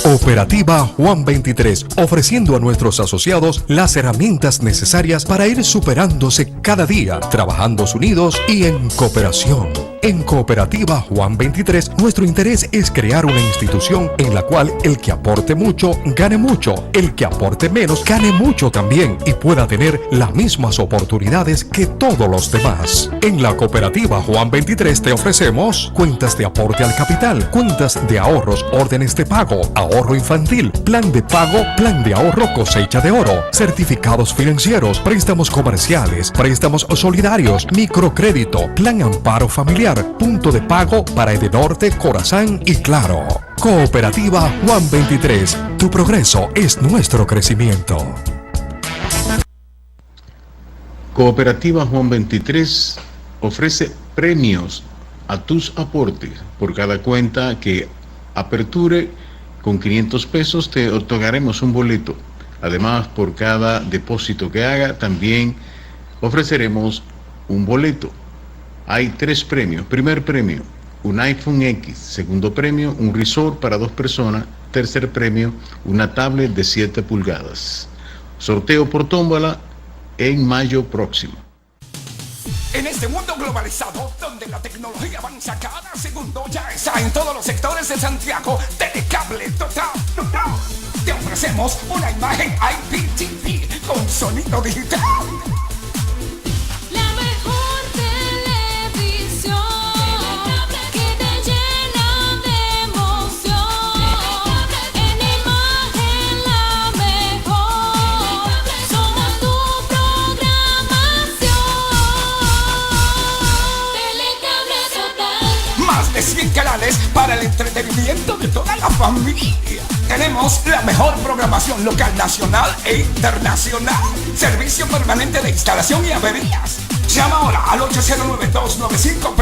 Cooperativa Juan 23, ofreciendo a nuestros asociados las herramientas necesarias para ir superándose cada día, trabajando unidos y en cooperación. En Cooperativa Juan 23, nuestro interés es crear una institución en la cual el que aporte mucho, gane mucho, el que aporte menos, gane mucho también y pueda tener las mismas oportunidades que todos los demás. En la Cooperativa Juan 23 te ofrecemos cuentas de aporte al capital, cuentas de ahorros, órdenes de pago, ahorro infantil, plan de pago, plan de ahorro cosecha de oro, certificados financieros, préstamos comerciales, préstamos solidarios, microcrédito, plan amparo familiar, punto de pago para Edenorte, Corazán y Claro. Cooperativa Juan 23, tu progreso es nuestro crecimiento. Cooperativa Juan 23 ofrece premios a tus aportes. Por cada cuenta que aperture con 500 pesos te otorgaremos un boleto. Además, por cada depósito que haga también ofreceremos un boleto. Hay 3 premios. Primer premio, un iPhone X. Segundo premio, un resort para 2 personas. Tercer premio, una tablet de 7 pulgadas. Sorteo por tómbola en mayo próximo. En este mundo globalizado, donde la tecnología avanza cada segundo, ya está en todos los sectores de Santiago, Telecable Total. Te ofrecemos una imagen IPTV con sonido digital. La mejor televisión que te llena de emoción. En imagen la mejor. Somos tu programación. Telecable Total. Más de 100 canales para el entretenimiento de toda la familia. Tenemos la mejor programación local, nacional e internacional. Servicio permanente de instalación y averías. Llama ahora al 809-295-2020.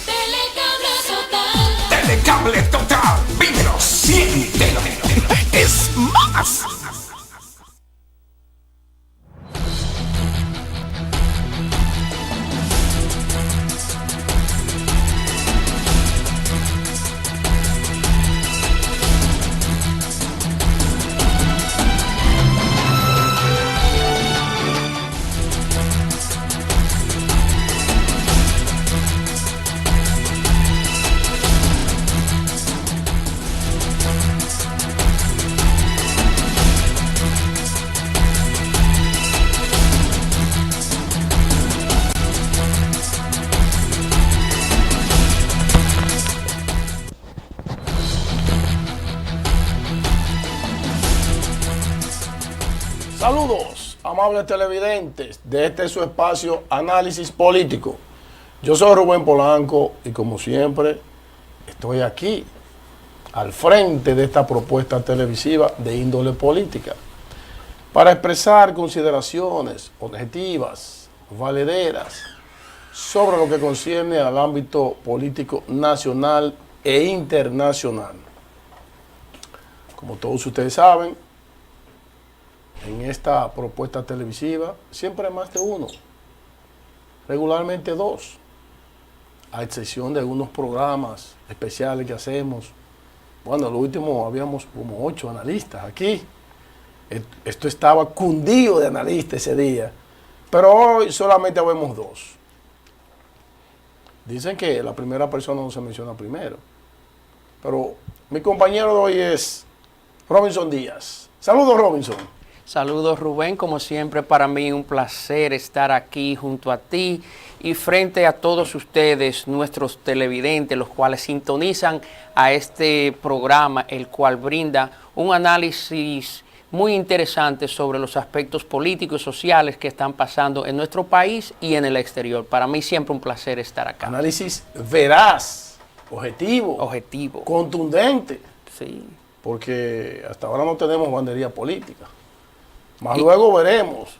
Telecable Total. Telecable Total. Vívelo, siéntelo. Es más. Saludos, amables televidentes de este su espacio Análisis Político. Yo soy Rubén Polanco y como siempre estoy aquí al frente de esta propuesta televisiva de índole política para expresar consideraciones objetivas, valederas sobre lo que concierne al ámbito político nacional e internacional. Como todos ustedes saben, en esta propuesta televisiva siempre hay más de uno, regularmente 2, a excepción de algunos programas especiales que hacemos. Bueno, lo último habíamos como 8 analistas aquí. Esto estaba cundido de analistas ese día, pero hoy solamente vemos 2. Dicen que la primera persona no se menciona primero, pero mi compañero de hoy es Robinson Díaz. Saludos, Robinson. Saludos, Rubén, como siempre para mí un placer estar aquí junto a ti y frente a todos ustedes, nuestros televidentes, los cuales sintonizan a este programa, el cual brinda un análisis muy interesante sobre los aspectos políticos y sociales que están pasando en nuestro país y en el exterior. Para mí siempre un placer estar acá. Análisis veraz, objetivo, contundente. Sí. Porque hasta ahora no tenemos bandería política. Más luego veremos.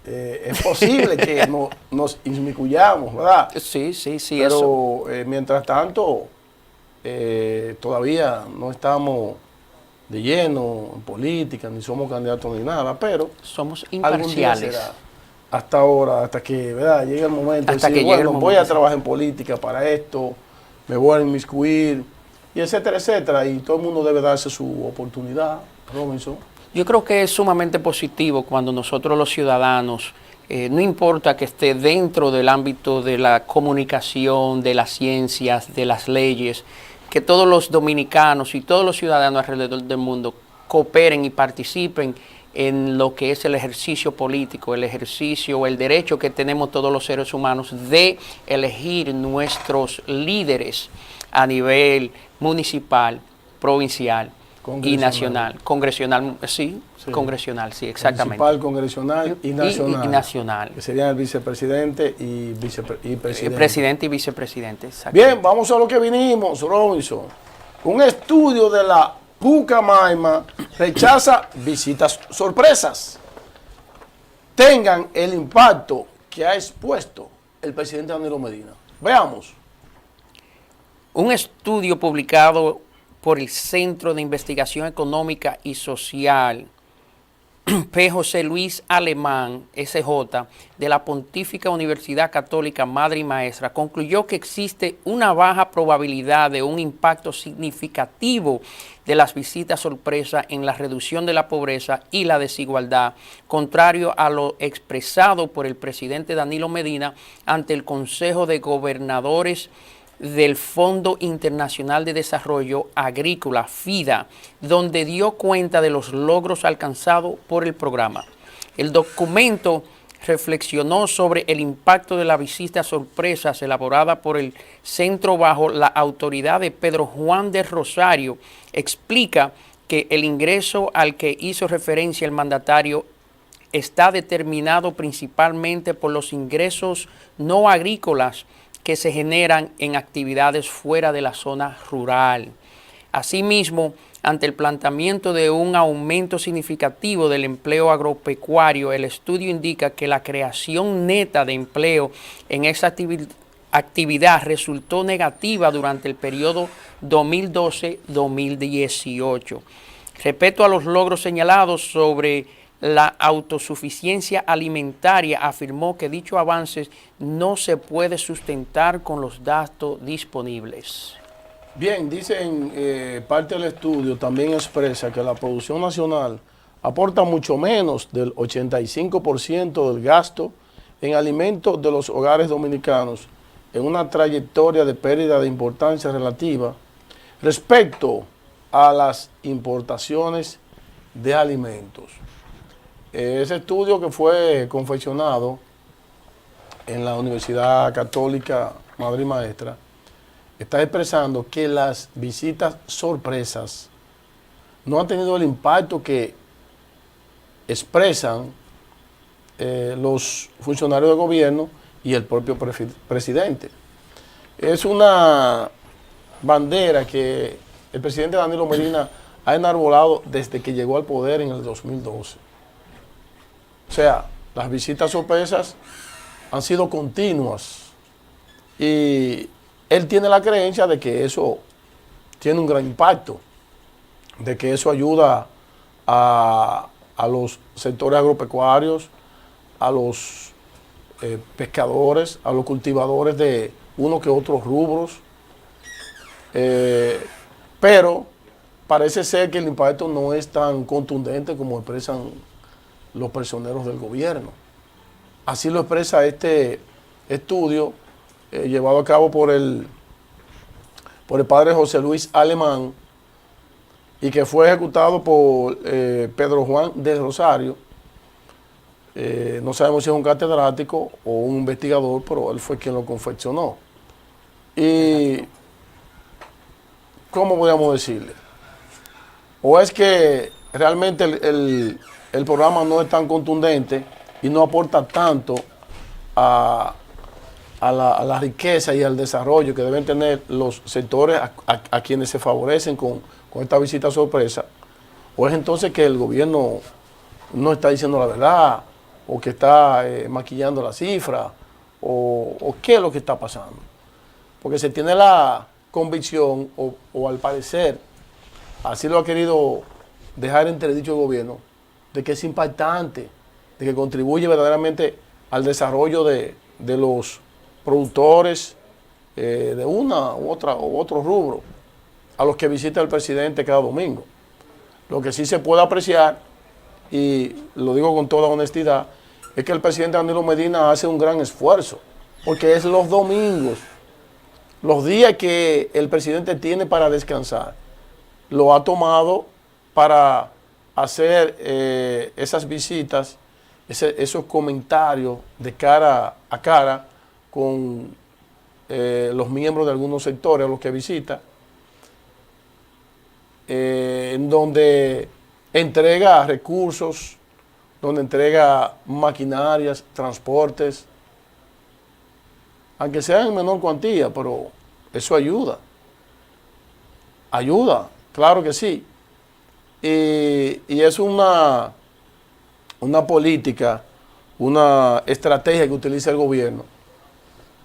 Es posible que nos inmiscuyamos, ¿verdad? Sí, Pero mientras tanto, todavía no estamos de lleno en política, ni somos candidatos ni nada, pero somos imparciales. Hasta ahora, hasta que, ¿verdad?, llegue el momento de decir, bueno, voy a trabajar en política para esto, me voy a inmiscuir, y etcétera, etcétera. Y todo el mundo debe darse su oportunidad, Robinson. Yo creo que es sumamente positivo cuando nosotros los ciudadanos, no importa que esté dentro del ámbito de la comunicación, de las ciencias, de las leyes, que todos los dominicanos y todos los ciudadanos alrededor del mundo cooperen y participen en lo que es el ejercicio político, el ejercicio, el derecho que tenemos todos los seres humanos de elegir nuestros líderes a nivel municipal, provincial y nacional. Congresional, sí, congresional, sí, exactamente. Municipal, congresional y nacional. Y nacional. Que serían el vicepresidente y presidente. Presidente y vicepresidente, exactamente. Bien, vamos a lo que vinimos, Robinson. Un estudio de la Pucamaima rechaza visitas sorpresas. Tengan el impacto que ha expuesto el presidente Danilo Medina. Veamos. Un estudio publicado por el Centro de Investigación Económica y Social, P. José Luis Alemán, SJ, de la Pontífica Universidad Católica Madre y Maestra, concluyó que existe una baja probabilidad de un impacto significativo de las visitas sorpresa en la reducción de la pobreza y la desigualdad, contrario a lo expresado por el presidente Danilo Medina ante el Consejo de Gobernadores del Fondo Internacional de Desarrollo Agrícola, FIDA, donde dio cuenta de los logros alcanzados por el programa. El documento reflexionó sobre el impacto de las visitas sorpresas elaborada por el centro bajo la autoridad de Pedro Juan de Rosario. Explica que el ingreso al que hizo referencia el mandatario está determinado principalmente por los ingresos no agrícolas que se generan en actividades fuera de la zona rural. Asimismo, ante el planteamiento de un aumento significativo del empleo agropecuario, el estudio indica que la creación neta de empleo en esa actividad resultó negativa durante el periodo 2012-2018. Respecto a los logros señalados sobre la autosuficiencia alimentaria, afirmó que dicho avance no se puede sustentar con los datos disponibles. Bien, dicen, parte del estudio también expresa que la producción nacional aporta mucho menos del 85% del gasto en alimentos de los hogares dominicanos en una trayectoria de pérdida de importancia relativa respecto a las importaciones de alimentos. Ese estudio que fue confeccionado en la Universidad Católica Madre y Maestra está expresando que las visitas sorpresas no han tenido el impacto que expresan los funcionarios de gobierno y el propio presidente. Es una bandera que el presidente Danilo Medina ha enarbolado desde que llegó al poder en el 2012. O sea, las visitas sorpresas han sido continuas y él tiene la creencia de que eso tiene un gran impacto, de que eso ayuda a los sectores agropecuarios, a los pescadores, a los cultivadores de uno que otros rubros, pero parece ser que el impacto no es tan contundente como expresan los personeros del gobierno. Así lo expresa este estudio llevado a cabo por el padre José Luis Alemán y que fue ejecutado por Pedro Juan de Rosario. No sabemos si es un catedrático o un investigador, pero él fue quien lo confeccionó. Y, ¿cómo podríamos decirle? O es que realmente el programa no es tan contundente y no aporta tanto a la riqueza y al desarrollo que deben tener los sectores a quienes se favorecen con esta visita sorpresa, o es entonces que el gobierno no está diciendo la verdad, o que está maquillando la cifra, o qué es lo que está pasando. Porque se tiene la convicción, o al parecer, así lo ha querido dejar entredicho el gobierno, de que es impactante, de que contribuye verdaderamente al desarrollo de los productores de una u otra o otro rubro. a los que visita el presidente cada domingo. Lo que sí se puede apreciar, y lo digo con toda honestidad, es que el presidente Danilo Medina hace un gran esfuerzo, porque es los domingos, los días que el presidente tiene para descansar, lo ha tomado para hacer esas visitas, esos comentarios de cara a cara con los miembros de algunos sectores a los que visita, en donde entrega recursos, donde entrega maquinarias, transportes, aunque sea en menor cuantía, pero eso ayuda. Ayuda, claro que sí. Y es una política, una estrategia que utiliza el gobierno,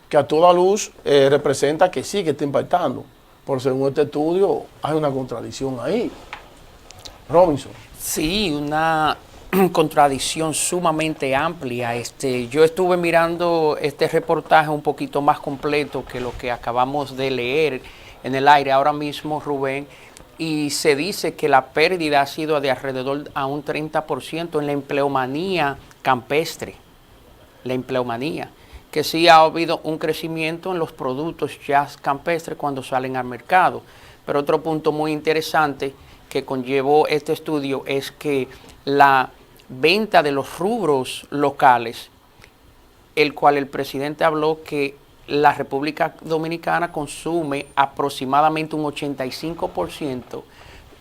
que a toda luz representa que sí, que está impactando. Por según este estudio, hay una contradicción ahí. Robinson. Sí, una contradicción sumamente amplia. Yo estuve mirando este reportaje un poquito más completo que lo que acabamos de leer en el aire ahora mismo, Rubén, y se dice que la pérdida ha sido de alrededor a un 30% en la empleomanía campestre. La empleomanía, que sí ha habido un crecimiento en los productos ya campestres cuando salen al mercado. Pero otro punto muy interesante que conllevó este estudio es que la venta de los rubros locales, el cual el presidente habló que la República Dominicana consume aproximadamente un 85%,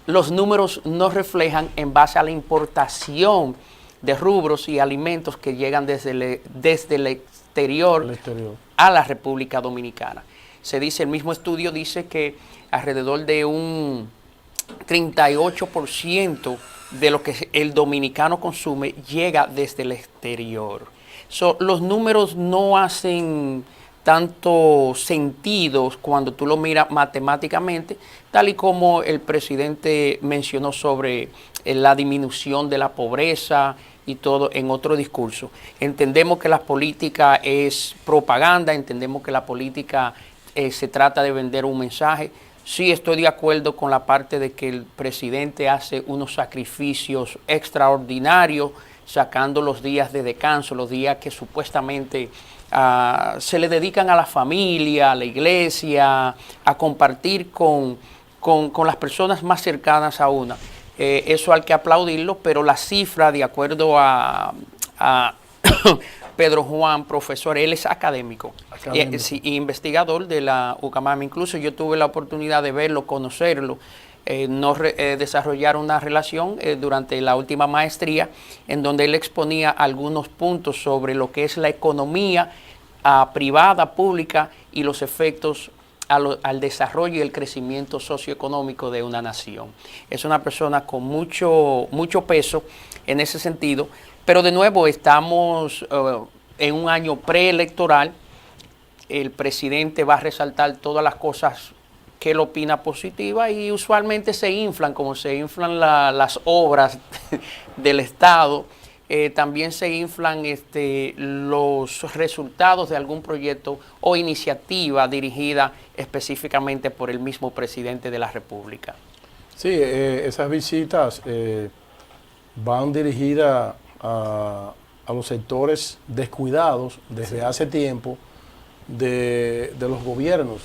los números no reflejan en base a la importación de rubros y alimentos que llegan desde el exterior a la República Dominicana. Se dice, el mismo estudio dice que alrededor de un 38% de lo que el dominicano consume llega desde el exterior. Los números no hacen tanto sentido cuando tú lo miras matemáticamente, tal y como el presidente mencionó sobre la disminución de la pobreza y todo en otro discurso. Entendemos que la política es propaganda, entendemos que la política se trata de vender un mensaje. Sí estoy de acuerdo con la parte de que el presidente hace unos sacrificios extraordinarios, sacando los días de descanso, los días que supuestamente se le dedican a la familia, a la iglesia, a compartir con las personas más cercanas a una. Eso hay que aplaudirlo, pero la cifra, de acuerdo a Pedro Juan, profesor, él es académico. Y investigador de la UCAMAM. Incluso yo tuve la oportunidad de verlo, conocerlo, desarrollar una relación durante la última maestría, en donde él exponía algunos puntos sobre lo que es la economía privada, pública, y los efectos al desarrollo y el crecimiento socioeconómico de una nación. Es una persona con mucho peso en ese sentido, pero de nuevo estamos en un año preelectoral. El presidente va a resaltar todas las cosas que él opina positiva, y usualmente se inflan, como se inflan las obras del Estado. También se inflan los resultados de algún proyecto o iniciativa dirigida específicamente por el mismo presidente de la República. Sí, esas visitas van dirigidas a los sectores descuidados desde hace tiempo de los gobiernos.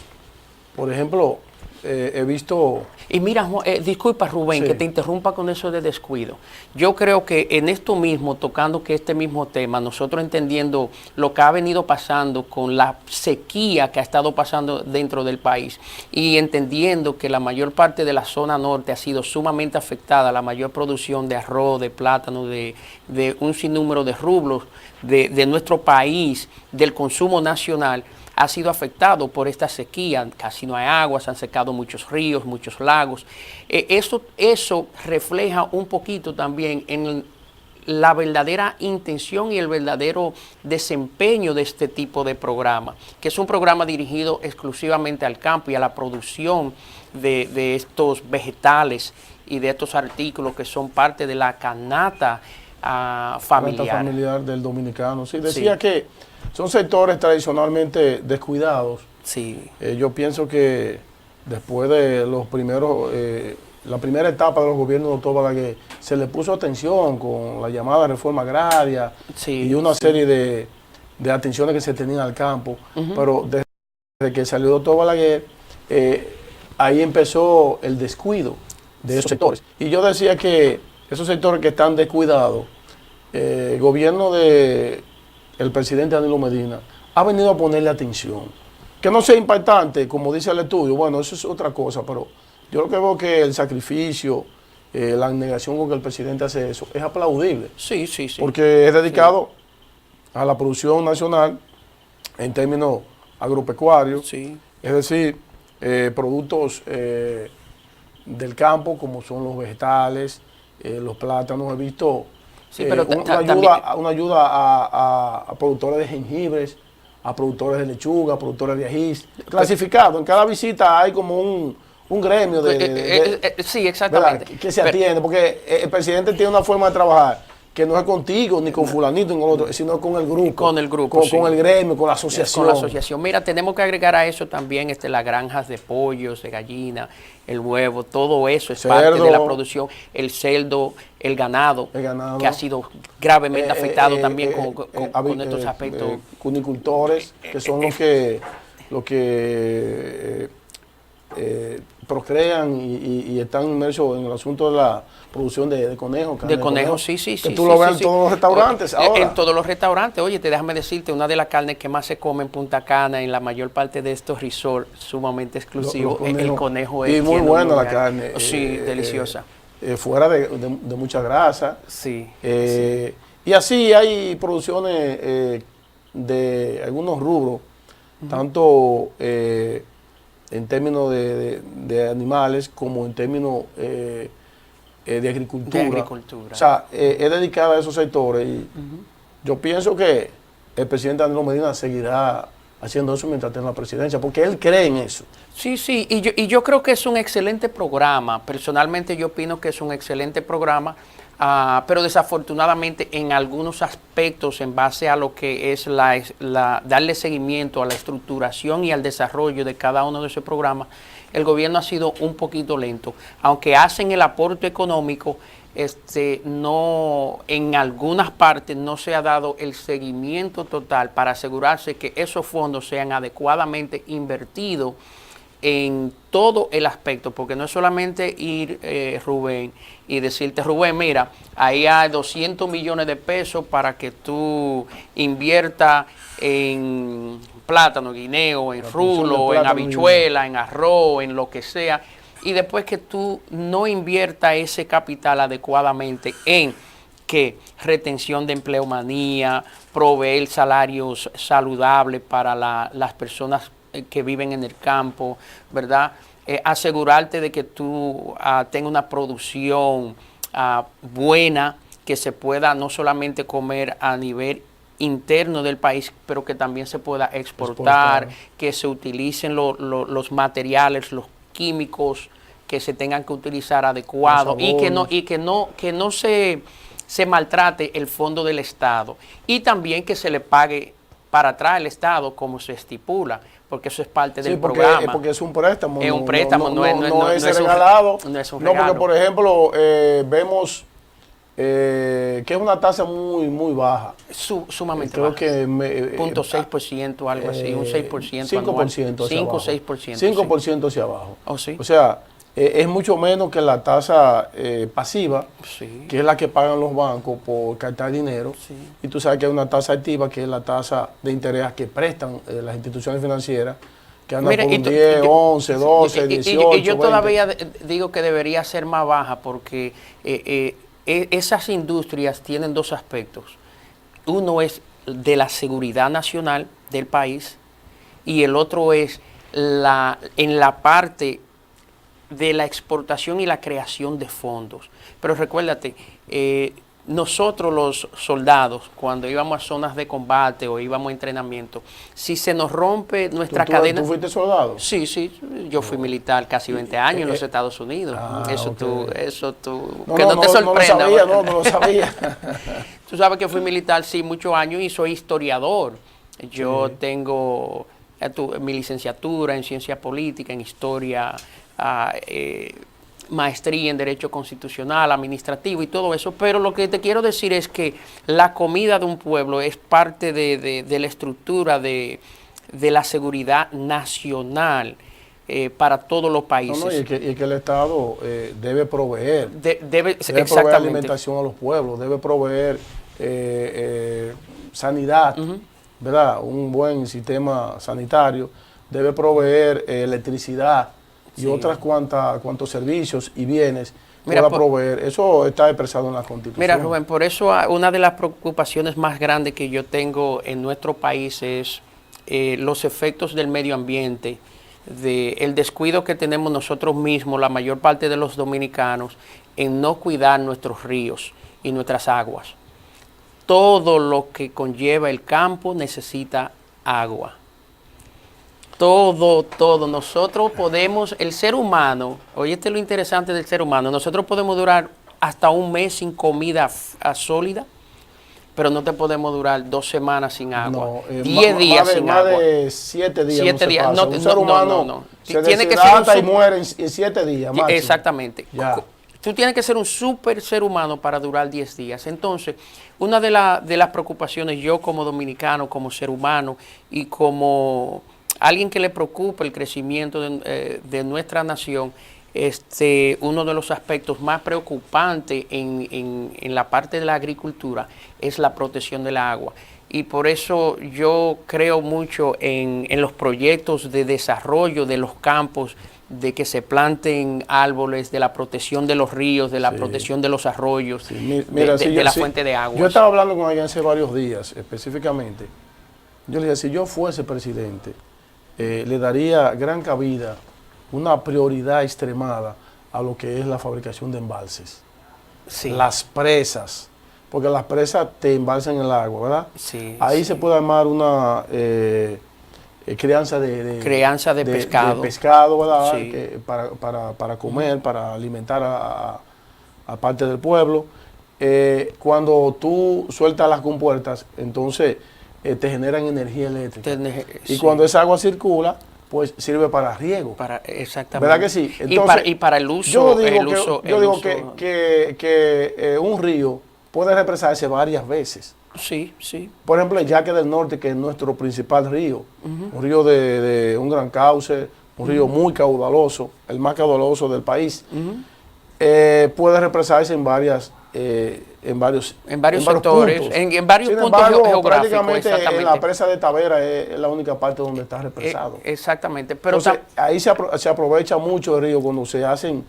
Por ejemplo, he visto... Y mira, disculpa Rubén, que te interrumpa con eso de descuido. Yo creo que en esto mismo, tocando que este mismo tema, nosotros entendiendo lo que ha venido pasando con la sequía que ha estado pasando dentro del país, y entendiendo que la mayor parte de la zona norte ha sido sumamente afectada, la mayor producción de arroz, de plátano, de un sinnúmero de rubros de nuestro país, del consumo nacional, ha sido afectado por esta sequía. Casi no hay agua, se han secado muchos ríos, muchos lagos. Eso refleja un poquito también en la verdadera intención y el verdadero desempeño de este tipo de programa, que es un programa dirigido exclusivamente al campo y a la producción de estos vegetales y de estos artículos que son parte de la canasta familiar. Canasta familiar del dominicano. Sí, decía que son sectores tradicionalmente descuidados. Sí. Yo pienso que después de los primeros, la primera etapa de los gobiernos del doctor Balaguer, se le puso atención con la llamada reforma agraria Sí, y una serie de atenciones que se tenían al campo, pero desde que salió el doctor Balaguer, ahí empezó el descuido de esos sectores. Y yo decía que esos sectores que están descuidados, el gobierno del presidente Danilo Medina ha venido a ponerle atención. Que no sea impactante, como dice el estudio, bueno, eso es otra cosa, pero yo lo que veo que el sacrificio, la abnegación con que el presidente hace eso, es aplaudible. sí, sí. Porque es dedicado a la producción nacional en términos agropecuarios, Sí. es decir, productos del campo como son los vegetales, los plátanos. He visto Sí, pero una ayuda a productores de jengibres, a productores de lechuga, a productores de ajís, clasificado. En cada visita hay como un gremio sí, exactamente. ¿verdad? Que se atiende, porque el presidente tiene una forma de trabajar que no es contigo, ni con fulanito, ni con otro, sino con el grupo. Con el grupo, sí. Con el gremio, con la asociación. Con la asociación. Mira, tenemos que agregar a eso también las granjas de pollos, de gallina, el huevo, todo eso es parte de la producción. El cerdo, el ganado, que ha sido gravemente afectado también con estos aspectos. Cunicultores, que son los que procrean y están inmersos en el asunto de la producción de conejos. De conejos, sí. Que tú lo ves en todos los restaurantes ahora. En todos los restaurantes. Oye, déjame decirte, una de las carnes que más se come en Punta Cana, en la mayor parte de estos resorts sumamente exclusivos, el conejo es. Y muy buena la carne. Sí, deliciosa. Fuera de mucha grasa. Sí, Y así hay producciones de algunos rubros, tanto en términos de animales como en términos de agricultura. O sea, es dedicada a esos sectores y yo pienso que el presidente Danilo Medina seguirá haciendo eso mientras tenga la presidencia, porque él cree en eso. Sí, y yo creo que es un excelente programa. Personalmente yo opino que es un excelente programa, pero desafortunadamente en algunos aspectos, en base a lo que es darle seguimiento a la estructuración y al desarrollo de cada uno de esos programas, el gobierno ha sido un poquito lento. Aunque hacen el aporte económico, no, en algunas partes no se ha dado el seguimiento total para asegurarse que esos fondos sean adecuadamente invertidos en todo el aspecto, porque no es solamente ir, Rubén, y decirte, Rubén, mira, ahí hay 200 millones de pesos para que tú inviertas en plátano, guineo, en rulo, en habichuela, en arroz, en lo que sea, y después que tú no inviertas ese capital adecuadamente en que retención de empleomanía, proveer salarios saludables para las personas que viven en el campo, ¿verdad? Asegurarte de que tú tengas una producción buena, que se pueda no solamente comer a nivel interno del país, pero que también se pueda exportar, que se utilicen los materiales, los químicos que se tengan que utilizar adecuados y que no se maltrate el fondo del Estado, y también que se le pague para atrás al Estado como se estipula, porque eso es parte del programa. Porque es un préstamo. Es un préstamo, no es regalado. No es un regalo. No, porque por ejemplo vemos que es una tasa muy baja. Sumamente creo baja. Que 0.6%, algo así, un 6%. 5% 5 o 6%. 5% hacia abajo. Oh, sí. O sea, es mucho menos que la tasa pasiva, Sí. que es la que pagan los bancos por captar dinero. Sí. Y tú sabes que hay una tasa activa, que es la tasa de interés que prestan las instituciones financieras, que andan por un 10, 11, 12, 18, y yo 20. todavía digo que debería ser más baja, porque esas industrias tienen dos aspectos. Uno es de la seguridad nacional del país, y el otro es en la parte de la exportación y la creación de fondos. Pero recuérdate, nosotros los soldados, cuando íbamos a zonas de combate o íbamos a entrenamiento, si se nos rompe nuestra cadena... ¿Tú fuiste soldado? Sí, yo fui militar casi 20 años en los Estados Unidos. Eso tú, que no te sorprenda. No lo sabía. Tú sabes que fui militar, sí, muchos años, y soy historiador. Yo tengo mi licenciatura en ciencia política, en historia, maestría en derecho constitucional, administrativo y todo eso, pero lo que te quiero decir es que la comida de un pueblo es parte de la estructura de la seguridad nacional para todos los países. No, y que el Estado debe proveer. Debe Proveer alimentación a los pueblos, debe proveer sanidad, ¿verdad? Un buen sistema sanitario, debe proveer electricidad y otras cuantos servicios y bienes pueda proveer. Eso está expresado en la Constitución. Mira, Rubén, por eso una de las preocupaciones más grandes que yo tengo en nuestro país es los efectos del medio ambiente, el descuido que tenemos nosotros mismos, la mayor parte de los dominicanos, en no cuidar nuestros ríos y nuestras aguas. Todo lo que conlleva el campo necesita agua. Todo. Nosotros podemos, el ser humano, oye, lo interesante del ser humano, nosotros podemos durar hasta un mes sin comida sólida, pero no te podemos durar 2 semanas sin agua, 10 días sin agua. Más de 7 días. 7 días. No, un ser humano se tiene que ser y muere en 7 días. Máximo. Exactamente. Ya. Tú tienes que ser un súper ser humano para durar 10 días. Entonces, una de las preocupaciones, yo como dominicano, como ser humano y como alguien que le preocupa el crecimiento de nuestra nación, uno de los aspectos más preocupantes en la parte de la agricultura es la protección del agua. Y por eso yo creo mucho en los proyectos de desarrollo de los campos, de que se planten árboles, de la protección de los ríos, de la protección de los arroyos, de la fuente de agua. Yo estaba hablando con alguien hace varios días, específicamente. Yo le dije, si yo fuese presidente, le daría gran cabida, una prioridad extremada a lo que es la fabricación de embalses. Sí. Las presas, porque las presas te embalsan el agua, ¿verdad? Sí, Ahí se puede armar una crianza de pescado. De pescado, ¿verdad? Sí. Para comer, para alimentar a parte del pueblo. Cuando tú sueltas las compuertas, entonces te generan energía eléctrica. Y cuando esa agua circula, pues sirve para riego. Exactamente. ¿Verdad que sí? Entonces, y para el uso. Yo digo que un río puede represarse varias veces. Sí. Por ejemplo, el Yaque del Norte, que es nuestro principal río, un río de un gran cauce, un río muy caudaloso, el más caudaloso del país, puede represarse en varios sectores, puntos. en varios Sin puntos embargo, geográficos. prácticamente en la presa de Tavera es la única parte donde está represado. Exactamente. Pero entonces, ahí se aprovecha mucho el río cuando se hacen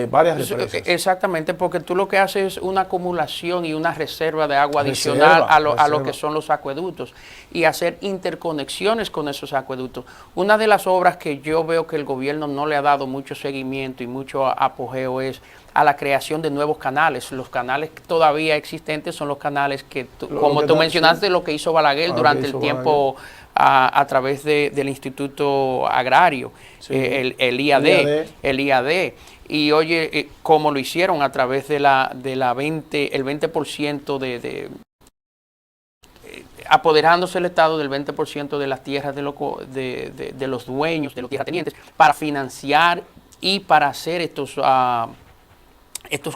varias represas. Exactamente, porque tú lo que haces es una acumulación y una reserva de agua adicional a lo que son los acueductos y hacer interconexiones con esos acueductos. Una de las obras que yo veo que el gobierno no le ha dado mucho seguimiento y mucho apogeo es a la creación de nuevos canales. Los canales todavía existentes son los canales que, como tú mencionaste, lo que hizo Balaguer durante el tiempo a través del Instituto Agrario, el IAD. Y oye, como lo hicieron a través de el 20% apoderándose el Estado del 20% de las tierras de los dueños, de los tierratenientes, para financiar y para hacer estos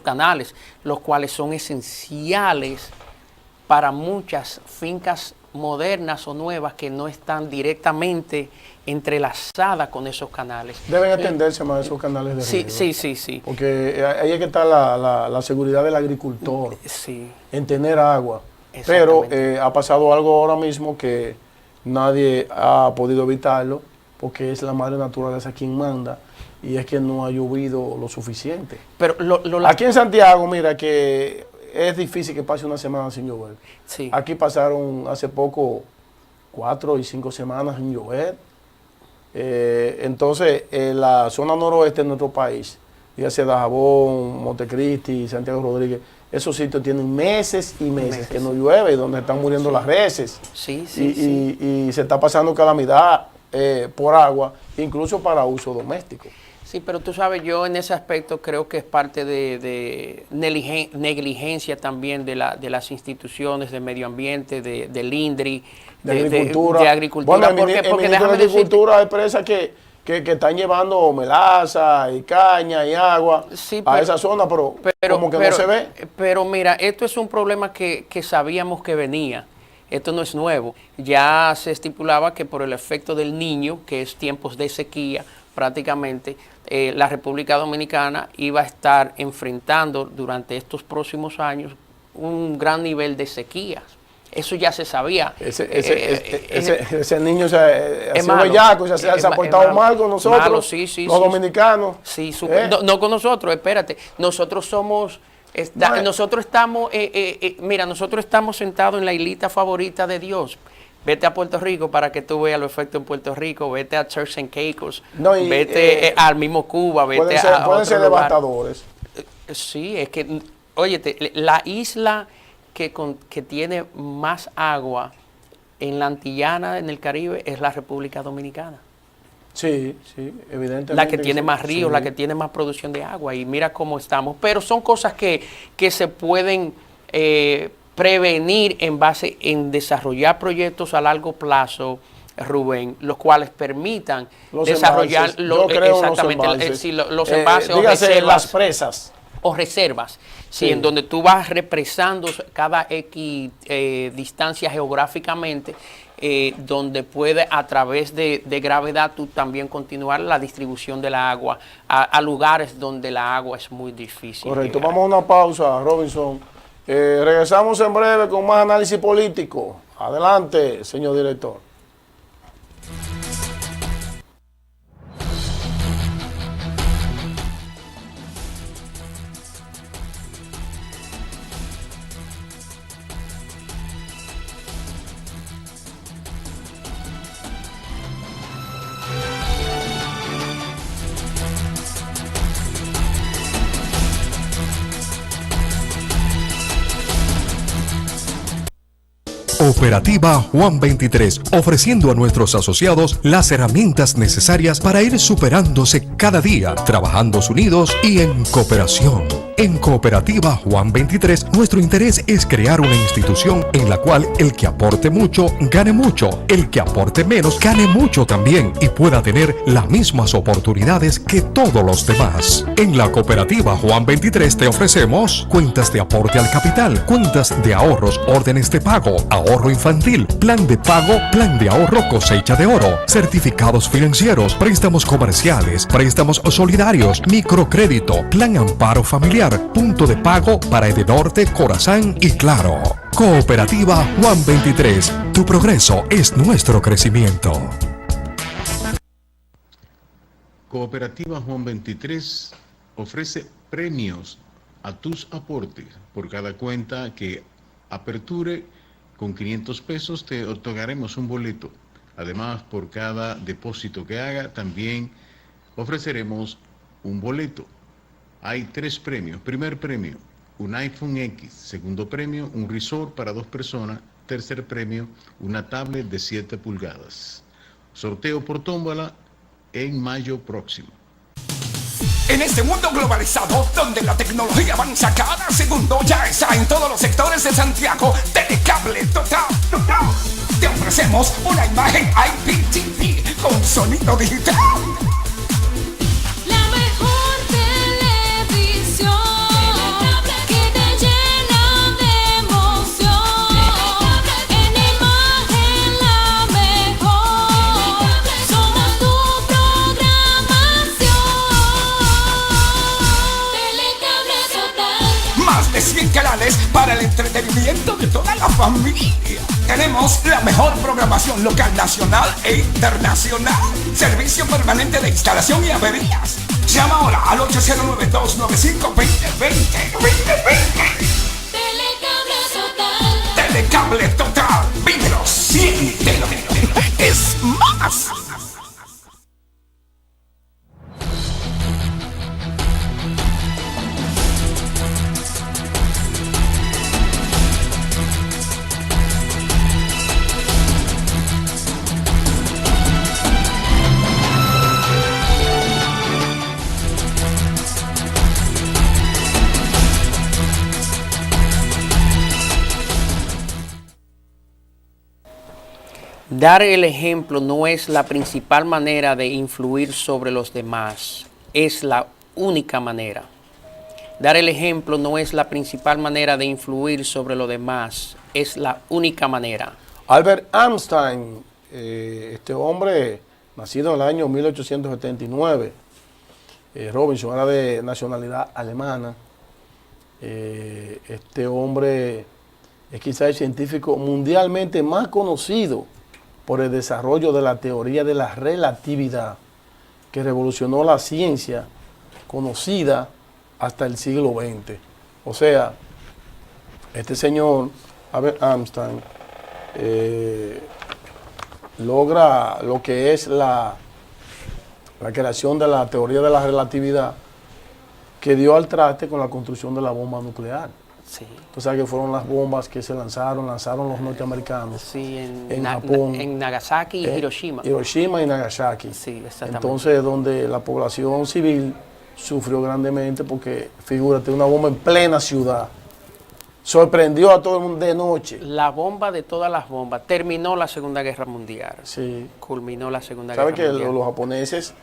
canales, los cuales son esenciales para muchas fincas modernas o nuevas que no están directamente entrelazadas con esos canales. Deben atenderse más esos canales de riego. Sí. Porque ahí es que está la seguridad del agricultor en tener agua. Pero ha pasado algo ahora mismo que nadie ha podido evitarlo, porque es la madre naturaleza quien manda, y es que no ha llovido lo suficiente. Pero aquí en Santiago, mira que es difícil que pase una semana sin llover. Sí. Aquí pasaron hace poco 4 y 5 semanas sin llover. Entonces, en la zona noroeste de nuestro país, dígase Dajabón, Montecristi, Santiago Rodríguez, esos sitios tienen meses y meses que no llueve, y donde están muriendo las reses. Y se está pasando calamidad por agua, incluso para uso doméstico. Sí, pero tú sabes, yo en ese aspecto creo que es parte de negligencia también de las instituciones de medio ambiente, del INDRI, de agricultura. de agricultura. Bueno, porque el ministro déjame de decirte, Agricultura expresa que están llevando melaza y caña y agua Sí, a esa zona, pero como que no se ve. Pero mira, esto es un problema que sabíamos que venía. Esto no es nuevo. Ya se estipulaba que por el efecto del Niño, que es tiempos de sequía prácticamente, la República Dominicana iba a estar enfrentando durante estos próximos años un gran nivel de sequías. Eso ya se sabía. Ese niño se ha sido malo. bellaco, se ha portado mal con nosotros, Malo, sí, los dominicanos. Sí, no con nosotros, espérate. Nosotros somos... nosotros estamos, mira, nosotros estamos sentados en la islita favorita de Dios. Vete a Puerto Rico para que tú veas los efectos en Puerto Rico. Vete a Turks and Caicos. Vete al mismo Cuba. Vete pueden ser devastadores. Sí, es que, óyete, la isla que tiene más agua en la Antillana, en el Caribe, es la República Dominicana. Sí, evidentemente. La que tiene más ríos, sí. La que tiene más producción de agua. Y mira cómo estamos. Pero son cosas que se pueden prevenir en desarrollar proyectos a largo plazo, Rubén, los cuales permitan desarrollar los envases o dígase, reservas. las presas. O reservas, sí, en donde tú vas represando cada X distancia geográficamente, donde puede a través de gravedad tú también continuar la distribución de la agua a lugares donde la agua es muy difícil. Correcto, llegar. vamos a una pausa, Robinson. Regresamos en breve con más análisis político. Adelante, señor director. Cooperativa Juan 23, ofreciendo a nuestros asociados las herramientas necesarias para ir superándose cada día, trabajando unidos y en cooperación. En Cooperativa Juan 23, nuestro interés es crear una institución en la cual el que aporte mucho, gane mucho, el que aporte menos, gane mucho también y pueda tener las mismas oportunidades que todos los demás. En la Cooperativa Juan 23 te ofrecemos cuentas de aporte al capital, cuentas de ahorros, órdenes de pago, ahorro infantil, plan de pago, plan de ahorro cosecha de oro, certificados financieros, préstamos comerciales, préstamos solidarios, microcrédito, plan amparo familiar, punto de pago para Edenorte, Corazán y Claro. Cooperativa Juan 23, tu progreso es nuestro crecimiento. Cooperativa Juan 23 ofrece premios a tus aportes. Por cada cuenta que aperture con 500 pesos te otorgaremos un boleto. Además, por cada depósito que haga, también ofreceremos un boleto. Hay 3 premios. Primer premio, un iPhone X. Segundo premio, un resort para 2 personas. Tercer premio, una tablet de 7 pulgadas. Sorteo por tómbola en mayo próximo. En este mundo globalizado, donde la tecnología avanza cada segundo, ya está en todos los sectores de Santiago, Telecable Total. Te ofrecemos una imagen IPTV con sonido digital. La mejor televisión que te llena de emoción. En imagen la mejor. Somos tu programación. Telecable Total. Más de 100 canales para el entretenimiento de toda la familia. Tenemos la mejor programación local, nacional e internacional. Servicio permanente de instalación y averías. Llama ahora al 809-295-2020. Telecable Total. Telecable Total. Vívelo, siéntelo. Es más. Dar el ejemplo no es la principal manera de influir sobre los demás, es la única manera. Dar el ejemplo no es la principal manera de influir sobre los demás, es la única manera. Albert Einstein, este hombre nacido en el año 1879, Robinson era de nacionalidad alemana. Este hombre es quizá el científico mundialmente más conocido por el desarrollo de la teoría de la relatividad, que revolucionó la ciencia conocida hasta el siglo XX. O sea, este señor, Albert Einstein, logra lo que es la creación de la teoría de la relatividad, que dio al traste con la construcción de la bomba nuclear. Sí. Tú sabes que fueron las bombas que se lanzaron los norteamericanos Sí, en Japón, en Nagasaki y Hiroshima. Hiroshima y Nagasaki. Sí, exactamente. Entonces, donde la población civil sufrió grandemente porque, figúrate, una bomba en plena ciudad. Sorprendió a todo el mundo de noche. La bomba de todas las bombas terminó la Segunda Guerra Mundial. Sí. Culminó la Segunda Guerra ¿Sabes que Mundial. los japoneses,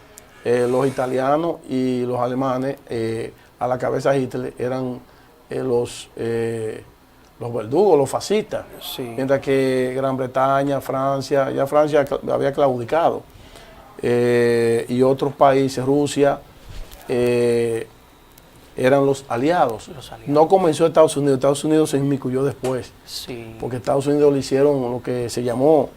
los italianos y los alemanes, a la cabeza de Hitler, eran los verdugos, los fascistas? Sí. Mientras que Gran Bretaña, Francia, ya Francia había claudicado, y otros países, Rusia, eran los aliados. No comenzó Estados Unidos se inmiscuyó después, Sí. porque Estados Unidos le hicieron lo que se llamó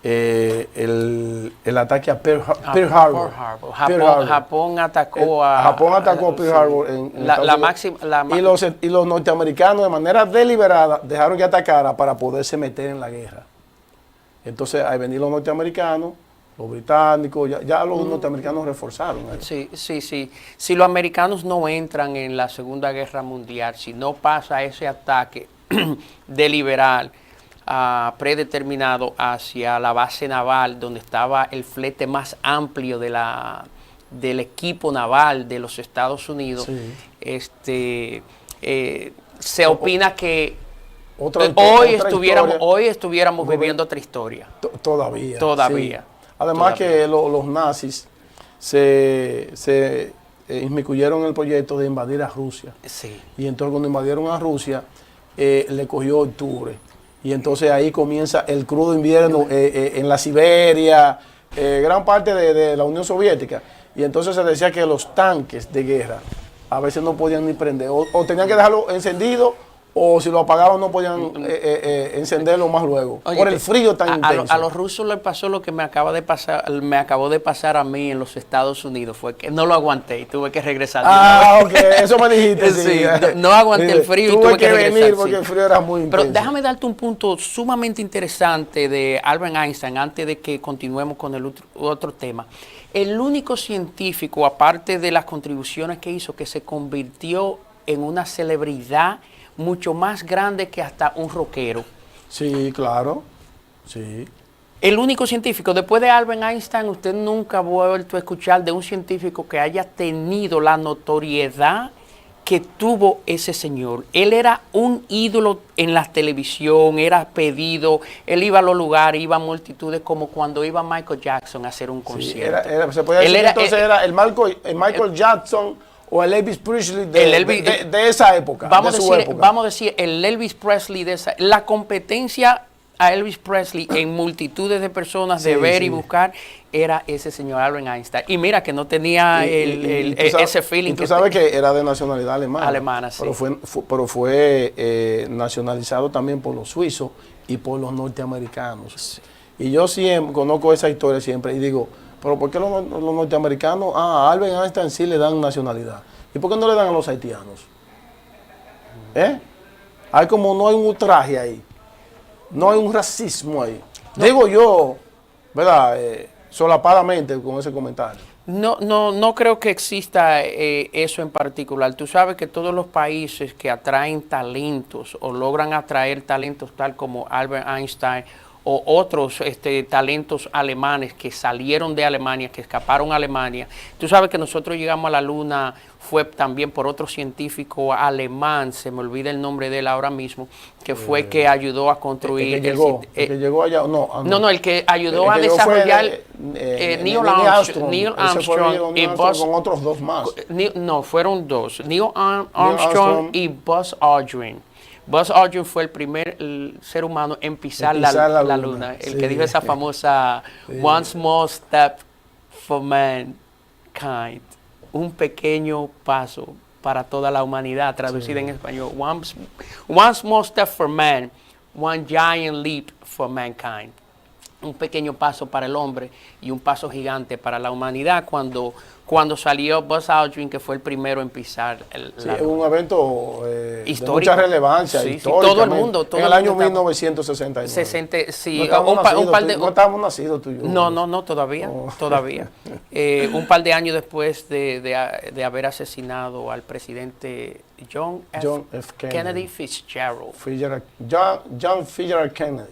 el ataque a Pearl Harbor. Pearl Harbor. Japón atacó a Japón atacó a Pearl sí. Harbor en la Estados máxima Unidos. Y los norteamericanos, de manera deliberada, dejaron que atacara para poderse meter en la guerra. Entonces, al venir los norteamericanos, los británicos, ya los norteamericanos reforzaron. Sí, sí, sí. Si los americanos no entran en la Segunda Guerra Mundial, si no pasa ese ataque deliberado, predeterminado hacia la base naval, donde estaba el flete más amplio del equipo naval de los Estados Unidos, Sí. se opina que Otra hoy historia. estuviéramos viviendo otra historia. Todavía. Todavía. Sí. Además Todavía. que los nazis se inmiscuyeron en el proyecto de invadir a Rusia. Sí. Y entonces cuando invadieron a Rusia, le cogió octubre. Y entonces ahí comienza el crudo invierno en la Siberia, gran parte de la Unión Soviética. Y entonces se decía que los tanques de guerra a veces no podían ni prender, o tenían que dejarlo encendido, o si lo apagaban no podían encenderlo más luego. Oye, por el frío tan intenso. A los rusos les pasó lo que me acabó de pasar a mí en los Estados Unidos, fue que no lo aguanté y tuve que regresar. Ok, eso me dijiste. Sí, no aguanté el frío y tuve que regresar. venir sí. porque el frío era muy intenso. Pero déjame darte un punto sumamente interesante de Albert Einstein antes de que continuemos con el otro tema. El único científico, aparte de las contribuciones que hizo, que se convirtió en una celebridad mucho más grande que hasta un rockero. Sí, claro. Sí. El único científico, después de Albert Einstein, usted nunca ha vuelto a escuchar de un científico que haya tenido la notoriedad que tuvo ese señor. Él era un ídolo en la televisión, era pedido, él iba a los lugares, iba a multitudes, como cuando iba Michael Jackson a hacer un concierto. Se podía decir que entonces era el Michael Jackson o el Elvis Presley de esa época. Vamos época. a decir, el Elvis Presley de esa, la competencia a Elvis Presley en multitudes de personas de ver y buscar era ese señor Albert Einstein. Y mira que no tenía ese feeling. Y tú sabes que era de nacionalidad alemana. Alemana, sí. Pero fue nacionalizado también por los suizos y por los norteamericanos. Sí. Y yo siempre conozco esa historia siempre y digo, pero ¿por qué los norteamericanos, a Albert Einstein sí le dan nacionalidad? ¿Y por qué no le dan a los haitianos? Hay como, no hay un ultraje ahí. No hay un racismo ahí. No. Digo yo, ¿verdad? Solapadamente con ese comentario. No creo que exista eso en particular. Tú sabes que todos los países que atraen talentos o logran atraer talentos tal como Albert Einstein o otros talentos alemanes que salieron de Alemania, que escaparon a Alemania. Tú sabes que nosotros llegamos a la Luna fue también por otro científico alemán, se me olvida el nombre de él ahora mismo, que fue que ayudó a construir... El que llegó allá, no, el que ayudó a desarrollar Neil Armstrong y Buzz... con otros dos más. No, fueron dos, Neil Armstrong y Buzz Aldrin. Buzz Aldrin fue el primer ser humano en pisar la luna, el que dijo esa famosa One small step for mankind, un pequeño paso para toda la humanidad, traducida en español. One small step for man, one giant leap for mankind. Un pequeño paso para el hombre y un paso gigante para la humanidad cuando salió Buzz Aldrin, que fue el primero en pisar la luna. Un evento histórico, de mucha relevancia. Sí, todo el mundo. En el año 1969. No estábamos nacidos tú y yo. No, todavía. Un par de años después de haber asesinado al presidente John F. Kennedy Fitzgerald. John Fitzgerald Kennedy.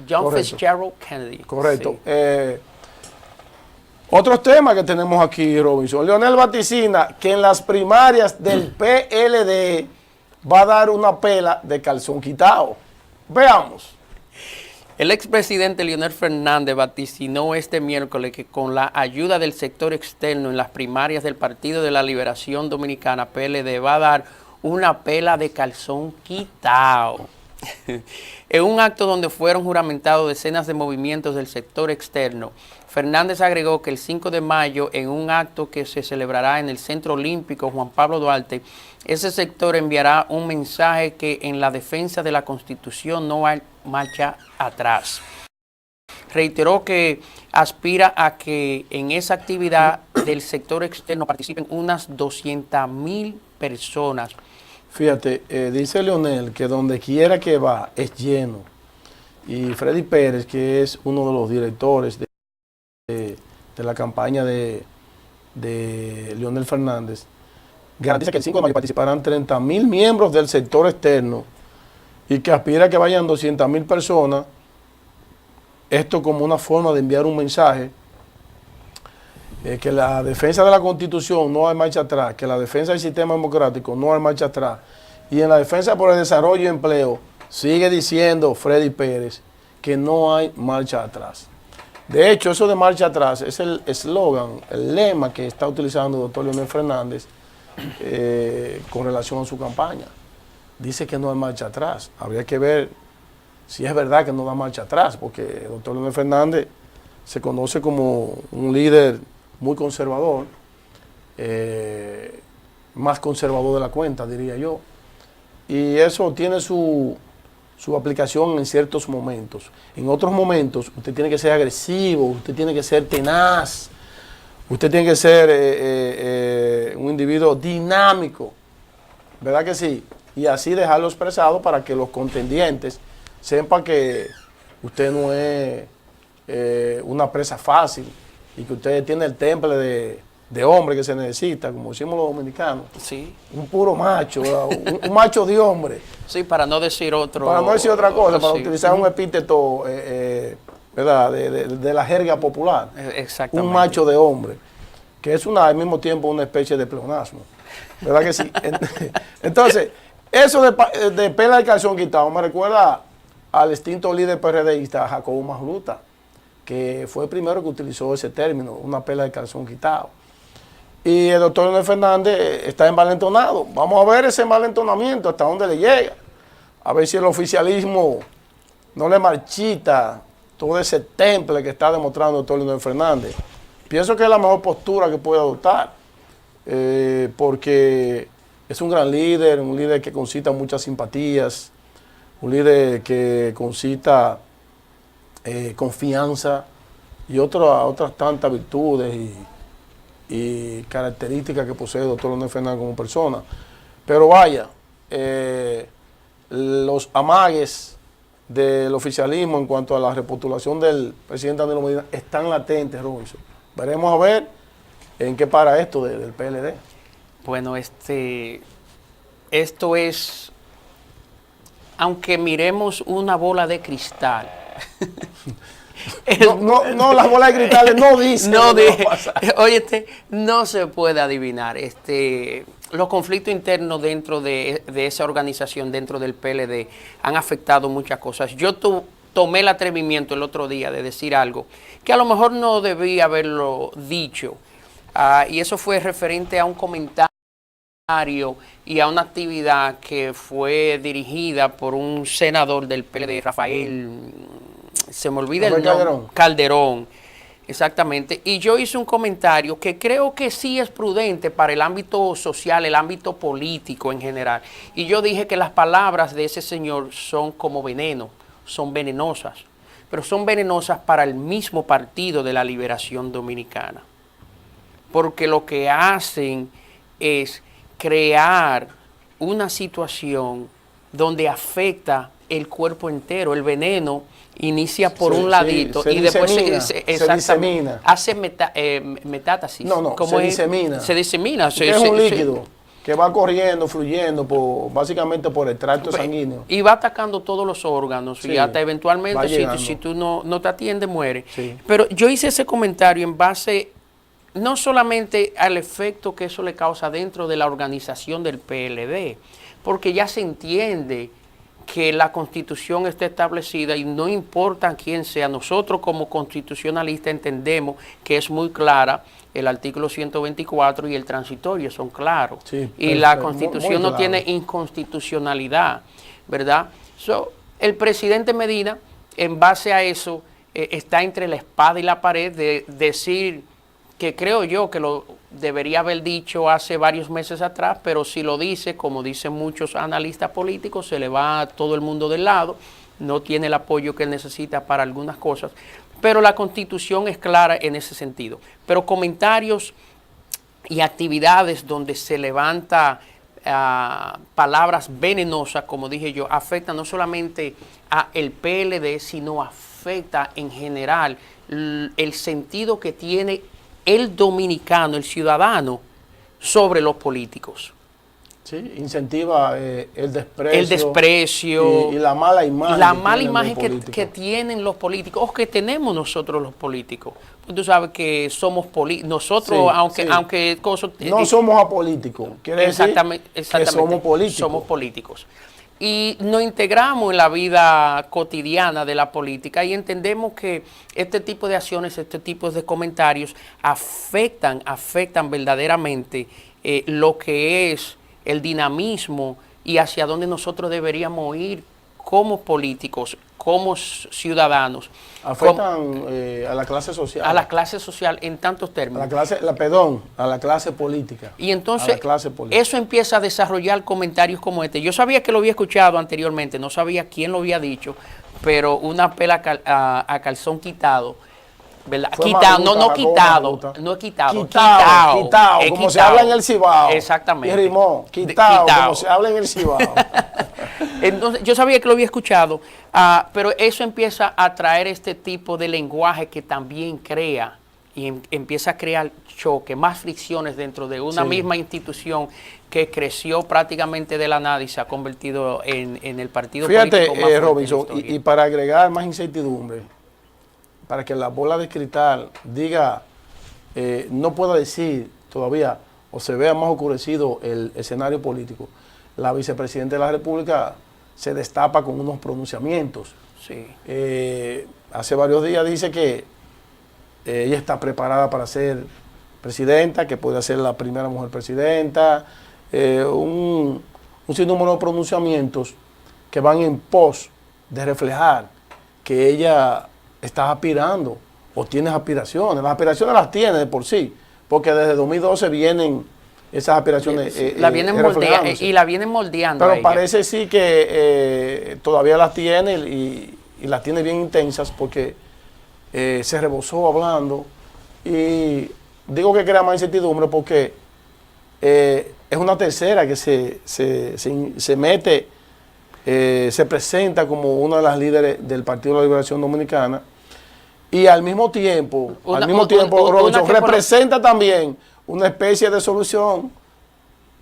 John Fitzgerald Kennedy. Correcto. Sí. Otros temas que tenemos aquí, Robinson. Leonel vaticina que en las primarias del PLD va a dar una pela de calzón quitado. Veamos. El expresidente Leonel Fernández vaticinó este miércoles que con la ayuda del sector externo en las primarias del Partido de la Liberación Dominicana, PLD, va a dar una pela de calzón quitado. En un acto donde fueron juramentados decenas de movimientos del sector externo, Fernández agregó que el 5 de mayo, en un acto que se celebrará en el Centro Olímpico Juan Pablo Duarte, ese sector enviará un mensaje que en la defensa de la Constitución no hay marcha atrás. Reiteró que aspira a que en esa actividad del sector externo participen unas 200,000 personas. Fíjate, dice Leonel que donde quiera que va es lleno. Y Freddy Pérez, que es uno de los directores de la campaña de Leonel Fernández, garantiza que el 5 de mayo participarán 30,000 miembros del sector externo y que aspira a que vayan 200,000 personas. Esto como una forma de enviar un mensaje que la defensa de la Constitución no hay marcha atrás, que la defensa del sistema democrático no hay marcha atrás, y en la defensa por el desarrollo y empleo sigue diciendo Freddy Pérez que no hay marcha atrás. De hecho, eso de marcha atrás es el eslogan, el lema que está utilizando el doctor Leonel Fernández con relación a su campaña. Dice que no hay marcha atrás. Habría que ver si es verdad que no da marcha atrás, porque el doctor Leonel Fernández se conoce como un líder muy conservador, más conservador de la cuenta, diría yo. Y eso tiene su aplicación en ciertos momentos. En otros momentos usted tiene que ser agresivo, usted tiene que ser tenaz, usted tiene que ser un individuo dinámico, ¿verdad que sí? Y así dejarlo expresado para que los contendientes sepan que usted no es una presa fácil y que usted tiene el temple de hombre que se necesita, como decimos los dominicanos. Sí. Un puro macho, un macho de hombre. Sí, para no decir otro. Para no decir otra cosa, para sí. utilizar un epíteto, ¿verdad? De la jerga popular. Exactamente. Un macho de hombre, que es al mismo tiempo una especie de pleonasmo. ¿Verdad que sí? Entonces, eso de pela de calzón quitado me recuerda al extinto líder PRDista Jacobo Magluta, que fue el primero que utilizó ese término, una pela de calzón quitado. Y el doctor Leonel Fernández está envalentonado. Vamos a ver ese envalentonamiento, hasta dónde le llega. A ver si el oficialismo no le marchita todo ese temple que está demostrando el doctor Leonel Fernández. Pienso que es la mejor postura que puede adoptar, porque es un gran líder, un líder que concita muchas simpatías, un líder que concita confianza y otras tantas virtudes y características que posee el doctor Leonel Fernández como persona. Pero vaya, los amagues del oficialismo en cuanto a la repostulación del presidente Danilo Medina están latentes, Robinson. Veremos a ver en qué para esto del PLD. Bueno, esto es, aunque miremos una bola de cristal, No, las bolas de cristales no dicen. No, lo que va a pasar. óyete, no se puede adivinar. Los conflictos internos dentro de esa organización, dentro del PLD, han afectado muchas cosas. Yo tomé el atrevimiento el otro día de decir algo que a lo mejor no debí haberlo dicho. Y eso fue referente a un comentario y a una actividad que fue dirigida por un senador del PLD, Rafael, se me olvida el nombre, Calderón, exactamente. Y yo hice un comentario que creo que sí es prudente para el ámbito social, el ámbito político en general. Y yo dije que las palabras de ese señor son como veneno, son venenosas, pero son venenosas para el mismo Partido de la Liberación Dominicana. Porque lo que hacen es crear una situación donde afecta el cuerpo entero. El veneno inicia por un ladito y después se disemina. Hace metástasis. Se disemina. Se disemina. Es un líquido que va corriendo, fluyendo, básicamente por el tracto sanguíneo. Y va atacando todos los órganos y hasta eventualmente, si tú no te atiendes, mueres. Sí. Pero yo hice ese comentario en base no solamente al efecto que eso le causa dentro de la organización del PLD, porque ya se entiende que la Constitución está establecida y no importa quién sea, nosotros como constitucionalistas entendemos que es muy clara, el artículo 124 y el transitorio son claros, sí, y la Constitución no tiene inconstitucionalidad, ¿verdad? El presidente Medina, en base a eso, está entre la espada y la pared de decir que creo yo que lo debería haber dicho hace varios meses atrás, pero si lo dice, como dicen muchos analistas políticos, se le va a todo el mundo del lado, no tiene el apoyo que él necesita para algunas cosas, pero la Constitución es clara en ese sentido. Pero comentarios y actividades donde se levanta palabras venenosas, como dije yo, afectan no solamente a el PLD, sino afecta en general el sentido que tiene el dominicano, el ciudadano, sobre los políticos. Sí, incentiva el desprecio. El desprecio. Y la mala imagen. La mala imagen que tienen los políticos, o que tenemos nosotros los políticos. Pues tú sabes que somos políticos. Nosotros, sí, aunque cosas... No somos apolíticos. Quiere decir que somos políticos. Somos políticos. Y nos integramos en la vida cotidiana de la política y entendemos que este tipo de acciones, este tipo de comentarios afectan verdaderamente lo que es el dinamismo y hacia dónde nosotros deberíamos ir como políticos, como ciudadanos. Afectan a la clase social. A la clase social en tantos términos. A la clase política. Y entonces eso empieza a desarrollar comentarios como este. Yo sabía que lo había escuchado anteriormente, no sabía quién lo había dicho, pero una pela a calzón quitado. ¿Verdad? Quitado, no quitado, como se habla en el Cibao. Exactamente. Y rimó, quitado, como se habla en el Cibao. Entonces, yo sabía que lo había escuchado, pero eso empieza a traer este tipo de lenguaje que también crea y empieza a crear choque, más fricciones dentro de una misma institución que creció prácticamente de la nada y se ha convertido en el partido político más fuerte. Robinson, y para agregar más incertidumbre, para que la bola de cristal diga, no pueda decir todavía o se vea más oscurecido el escenario político, la vicepresidenta de la República se destapa con unos pronunciamientos. Sí. Hace varios días dice que ella está preparada para ser presidenta, que puede ser la primera mujer presidenta, un sinnúmero de pronunciamientos que van en pos de reflejar que ella está aspirando o tienes aspiraciones. Las aspiraciones las tiene de por sí, porque desde 2012 vienen esas aspiraciones la vienen moldeando. Pero parece sí que todavía las tiene y las tiene bien intensas porque se rebosó hablando. Y digo que crea más incertidumbre porque es una tercera que se mete, se presenta como una de las líderes del Partido de la Liberación Dominicana. Y al mismo tiempo, Robinson, representa también una especie de solución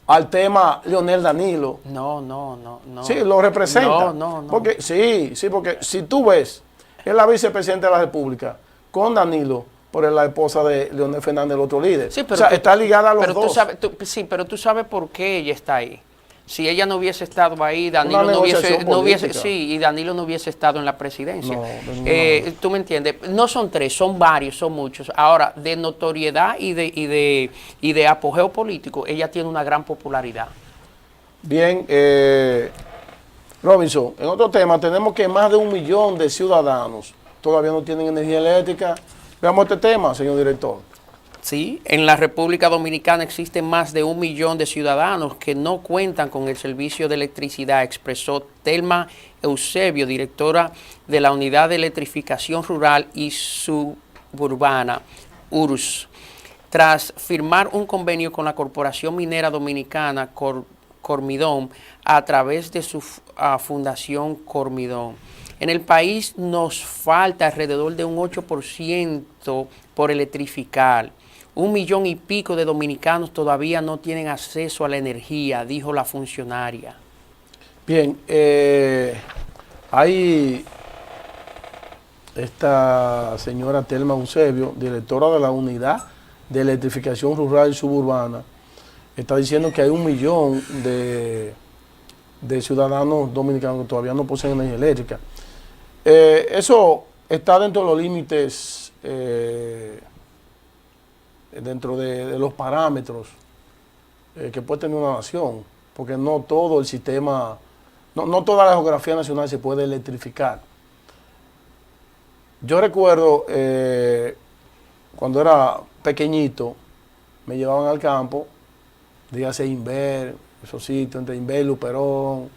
al tema Leonel Danilo. No. Sí, lo representa. No. Porque, sí, porque si tú ves es la vicepresidenta de la República, con Danilo, por la esposa de Leonel Fernández, el otro líder. Sí, pero o sea, tú- está ligada a los pero dos. Tú sabes, sí, pero tú sabes por qué ella está ahí. Si ella no hubiese estado ahí, Danilo no hubiese, negociación política. sí, y Danilo no hubiese estado en la presidencia. No, de ninguna manera. Tú me entiendes, no son tres, son varios, son muchos. Ahora, de notoriedad y de apogeo político, ella tiene una gran popularidad. Bien, Robinson, en otro tema, tenemos que más de 1 millón de ciudadanos todavía no tienen energía eléctrica. Veamos este tema, señor director. Sí, en la República Dominicana existen más de 1 millón de ciudadanos que no cuentan con el servicio de electricidad, expresó Telma Eusebio, directora de la Unidad de Electrificación Rural y Suburbana, URUS, tras firmar un convenio con la Corporación Minera Dominicana, Cormidón, a través de su fundación Cormidón. En el país nos falta alrededor de un 8% por electrificar. 1 millón y pico de dominicanos todavía no tienen acceso a la energía, dijo la funcionaria. Bien, hay esta señora Telma Eusebio, directora de la Unidad de Electrificación Rural y Suburbana, está diciendo que hay 1 millón de ciudadanos dominicanos que todavía no poseen energía eléctrica. Eso está dentro de los límites, dentro de los parámetros que puede tener una nación, porque no todo el sistema, no toda la geografía nacional se puede electrificar. Yo recuerdo cuando era pequeñito, me llevaban al campo, dígase Inver, esos sitios entre Inver y Luperón.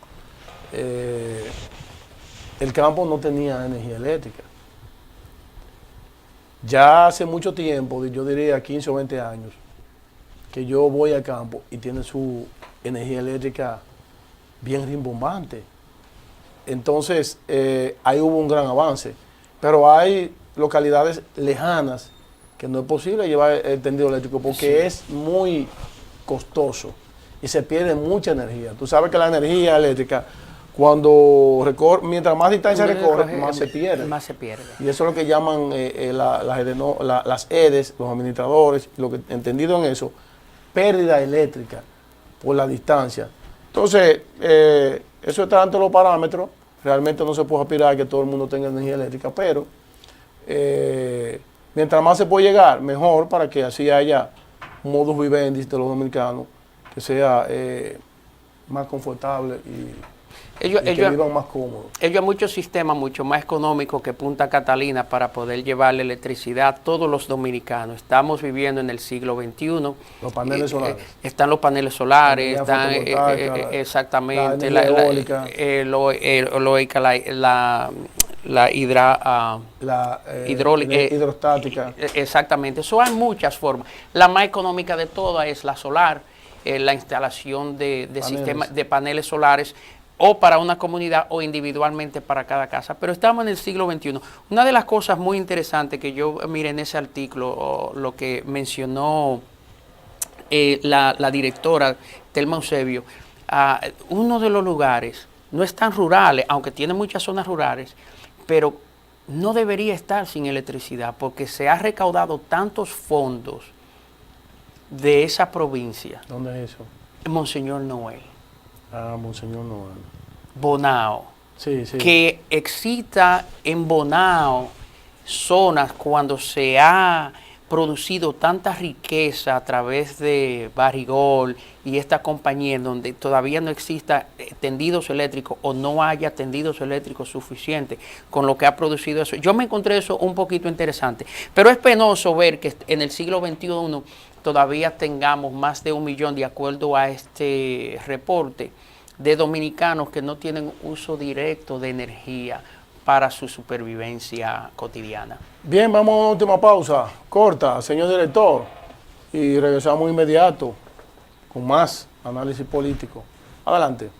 El campo no tenía energía eléctrica. Ya hace mucho tiempo, yo diría 15 o 20 años, que yo voy al campo y tiene su energía eléctrica bien rimbombante. Entonces, ahí hubo un gran avance. Pero hay localidades lejanas que no es posible llevar el tendido eléctrico porque es muy costoso y se pierde mucha energía. Tú sabes que la energía eléctrica, cuando mientras más distancia recorre, más se pierde. Más se pierde. Y eso es lo que llaman las EDES, los administradores, lo que entendido en eso, pérdida eléctrica por la distancia. Entonces, eso está ante los parámetros. Realmente no se puede aspirar a que todo el mundo tenga energía eléctrica, pero mientras más se puede llegar, mejor, para que así haya un modus vivendi de los dominicanos que sea más confortable y que vivan más cómodos. Ellos hay muchos sistemas mucho más económicos que Punta Catalina para poder llevarle electricidad a todos los dominicanos. Estamos viviendo en el siglo XXI. Los paneles solares. Están los paneles solares, están exactamente la eólica, la hidráulica, hidrostática. Exactamente. Eso hay muchas formas. La más económica de todas es la solar, la instalación de sistemas de paneles solares, o para una comunidad o individualmente para cada casa. Pero estamos en el siglo XXI. Una de las cosas muy interesantes que yo miré en ese artículo, lo que mencionó la directora Telma Eusebio, uno de los lugares no es tan rurales, aunque tiene muchas zonas rurales, pero no debería estar sin electricidad porque se ha recaudado tantos fondos de esa provincia. ¿Dónde es eso? Monseñor Noel. Monseñor Noel. Bonao. Sí, sí. Que exista en Bonao zonas cuando se ha producido tanta riqueza a través de Barrigol y esta compañía en donde todavía no exista tendidos eléctricos o no haya tendidos eléctricos suficientes con lo que ha producido eso. Yo me encontré eso un poquito interesante, pero es penoso ver que en el siglo XXI todavía tengamos más de 1 millón, de acuerdo a este reporte, de dominicanos que no tienen uso directo de energía para su supervivencia cotidiana. Bien, vamos a una última pausa, corta, señor director, y regresamos inmediato con más análisis político. Adelante.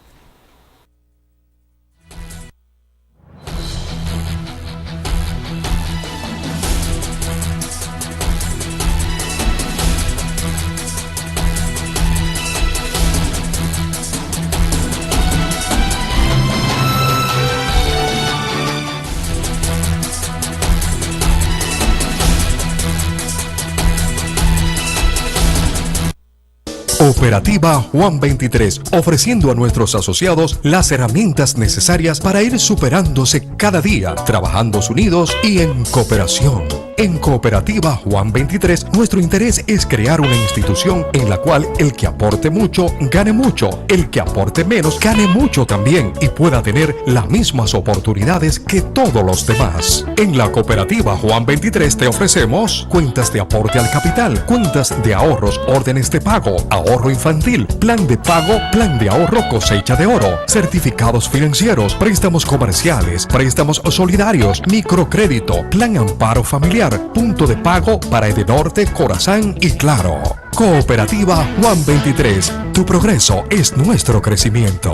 Cooperativa Juan 23, ofreciendo a nuestros asociados las herramientas necesarias para ir superándose cada día, trabajando unidos y en cooperación. En Cooperativa Juan 23, nuestro interés es crear una institución en la cual el que aporte mucho, gane mucho, el que aporte menos, gane mucho también y pueda tener las mismas oportunidades que todos los demás. En la Cooperativa Juan 23 te ofrecemos cuentas de aporte al capital, cuentas de ahorros, órdenes de pago, ahorro infantil, plan de pago, plan de ahorro cosecha de oro, certificados financieros, préstamos comerciales, préstamos solidarios, microcrédito, plan amparo familiar, punto de pago para Edenorte, Corazán y Claro. Cooperativa Juan 23. Tu progreso es nuestro crecimiento.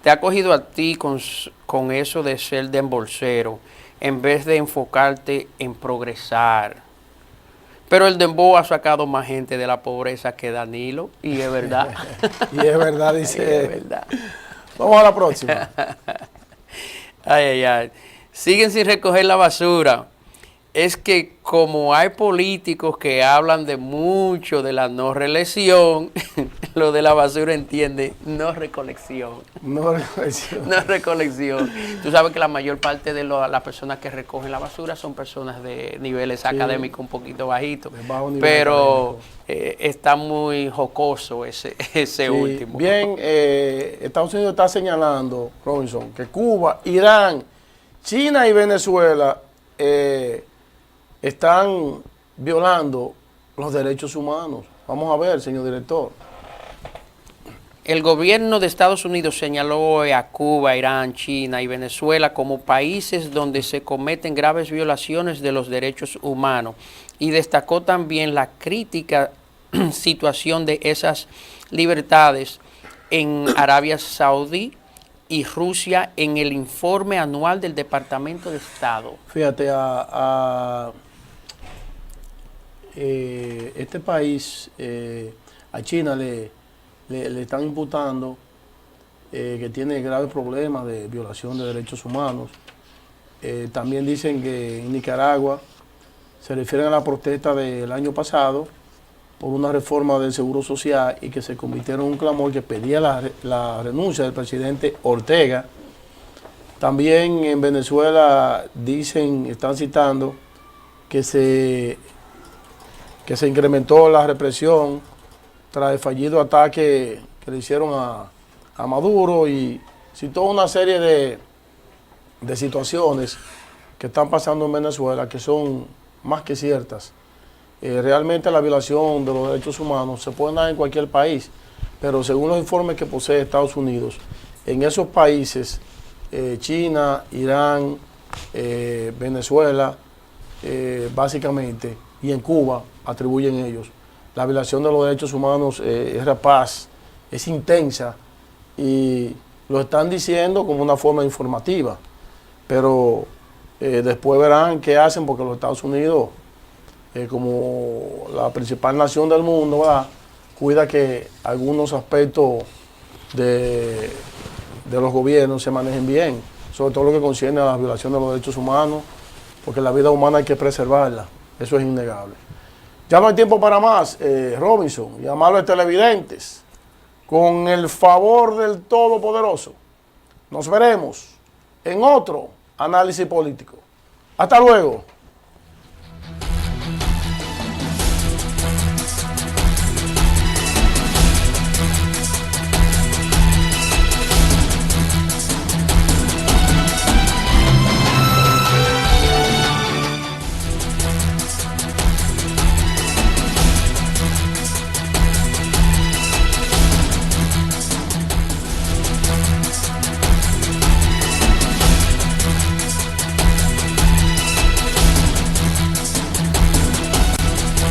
Te ha cogido a ti con eso de ser de embolsero, en vez de enfocarte en progresar. Pero el dembow ha sacado más gente de la pobreza que Danilo, y es verdad. Y es verdad, dice. Y es verdad. Vamos a la próxima. Ay, ay, ay. Siguen sin recoger la basura. Es que como hay políticos que hablan de mucho de la no reelección, lo de la basura entiende no recolección. No recolección. No recolección. Tú sabes que la mayor parte de las personas que recogen la basura son personas de niveles académicos un poquito bajitos. Pero está muy jocoso ese último. Bien, Estados Unidos está señalando, Robinson, que Cuba, Irán, China y Venezuela están violando los derechos humanos. Vamos a ver, señor director. El gobierno de Estados Unidos señaló a Cuba, Irán, China y Venezuela como países donde se cometen graves violaciones de los derechos humanos y destacó también la crítica situación de esas libertades en Arabia Saudí y Rusia en el informe anual del Departamento de Estado. Fíjate, este país, a China le están imputando que tiene graves problemas de violación de derechos humanos. También dicen que en Nicaragua se refieren a la protesta del año pasado por una reforma del Seguro Social y que se convirtieron en un clamor que pedía la renuncia del presidente Ortega. También en Venezuela están citando que se incrementó la represión tras el fallido ataque que le hicieron a Maduro y citó una serie de situaciones que están pasando en Venezuela que son más que ciertas. Realmente la violación de los derechos humanos se puede dar en cualquier país, pero según los informes que posee Estados Unidos, en esos países, China, Irán, Venezuela, básicamente, y en Cuba, atribuyen ellos, la violación de los derechos humanos es rapaz, es intensa, y lo están diciendo como una forma informativa, pero después verán qué hacen, porque los Estados Unidos, como la principal nación del mundo, ¿verdad?, cuida que algunos aspectos de los gobiernos se manejen bien, sobre todo lo que concierne a la violación de los derechos humanos, porque la vida humana hay que preservarla, eso es innegable. Ya no hay tiempo para más, Robinson, y amables televidentes, con el favor del Todopoderoso, nos veremos en otro análisis político. Hasta luego.